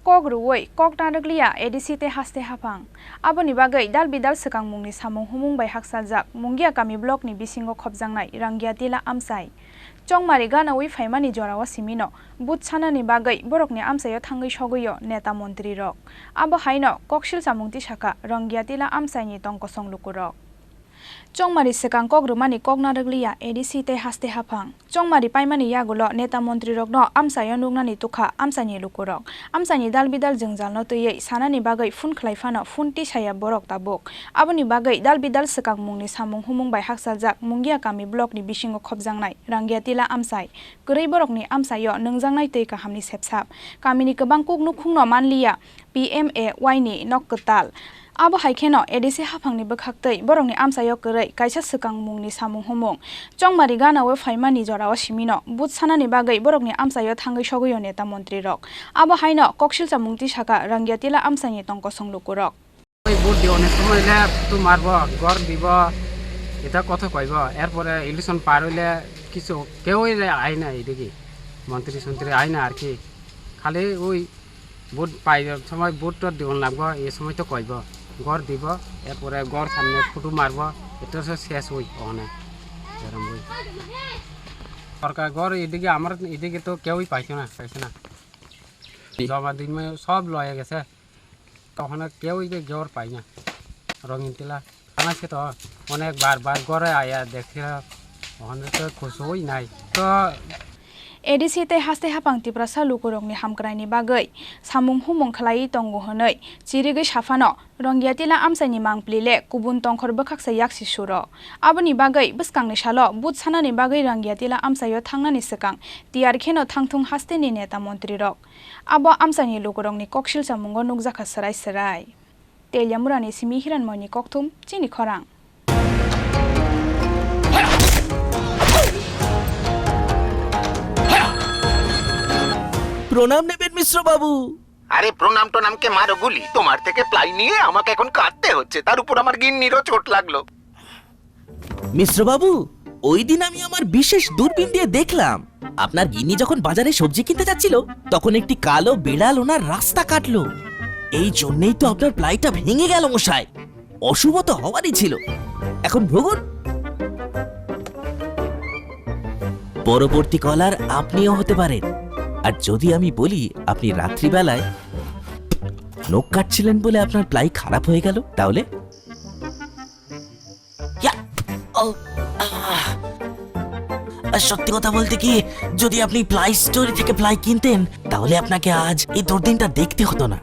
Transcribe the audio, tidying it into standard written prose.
kok ruwei kok naraglia edisi te haste hapang aboni bagai dal bidal sekang mungni samung humung bai haksaljak mungia kami blok ni bisingo khopjangnai ranggia tila amsai chongmari gana wi phaimani jorawa simino but sanani bagai borokni amsayo thangui sogoyo neta mantri rok abo haino koksil samungti saka ranggia tila amsai ni tongko songlukuro chongmari sekang kok rumani kok naraglia edisi te haste hapang chongmari paimani yagulo neta mantri rokno amsayo nugnani tukha amsani lukurok amsani dal bidal jengjalno tuyei sanani bagai phun khlaifano phun ti saya borok tabuk aboni bagai dal bidal sekang mungni samung humung bai haksaljak mungia kami blok ni bisingo khopjangnai ranggia tila amsai gorei borokni amsayo nungjangnai tei kahamni sepsap kamini kebang kuk nukhungno manlia PMAY ni nokketal abo haikeno edisi hafangni bokhaktei borokni amsayo korei kaisa sekang mungni samung humung chongmari gana we phaimani jorawa simino but sanani bagai borokni amsayo thangui sogoyo neta mantri rok abo haino koksilcha mungti saka ranggia tila amsani tongko songlukurok ওই vote দিওনে সময়লে তো মারব গড় দিব এটা কথা কইব এরপরে election পার হইলে কিছু কেউই আয় না এদিকে মন্ত্রী সন্ত্রী আয় না আর কি খালি ওই ভোট পাই সময় ভোটটা দিব লাগবো এই সময় তো কইব গড় দিব এরপরে গড় সামনে ফটো মারব এটা শেষ হই ওখানে এরকম হই সরকার গড় এদিকে আমার এদিকে তো কেউই পাইছে না জমা দিন সব লয়ে গেছে তখন কেউই জ্বর পাই না রঙিন তিলা খানাছে তো অনেকবার ঘরে আয়া দেখি ওখানে তো খুশই নাই তো edisi te haste hapang tipra salukurokni hamkraini bagai samung humung khlai tongo honoi chirigei safano ranggia tila amsani mangplile kubun tongkhor bokhaksa yaksi suro aboni bagai buskangni salo but sanani bagai ranggia tila amsayo thangnani sekang tiar kheno thangthung haste ni neta mantri rok abo amsani lukurokni koksil samungo nukjaka sarai telyamurani simi hiranmoni kokthum chini khorang প্রণাম নেবেন মিশ্র বাবু। আরে প্রণাম টোনামকে মারো গুলি, তোমার থেকে ply নিয়ে আমাকে এখন কাটতে হচ্ছে, তার উপর আমার গিন্নিরও চোট লাগলো। মিশ্র বাবু, ওই দিন আমি আমার বিশেষ দূরবীন দিয়ে দেখলাম আপনার গিন্নি যখন বাজারে সবজি কিনতে যাচ্ছিল তখন একটি কালো বিড়াল ওনার রাস্তা কাটলো। এই জন্যই তো আপনার প্লাইটা ভেঙে গেল মশাই। অশুভ তো হওয়ারই ছিল। এখন ভোগুন। পরবর্তী কলার আপনিও হতে পারেন। আর যদি আমি বলি আপনি রাত্রিবেলায় নখ কাটছিলেন বলে আপনার প্লাই খারাপ হয়ে গেল তাহলে সত্যি কথা বলতে কি, যদি আপনি প্লাই স্টোরি থেকে প্লাই কিনতেন তাহলে আপনাকে আজ এই দুর্দিনটা দেখতে হতো না।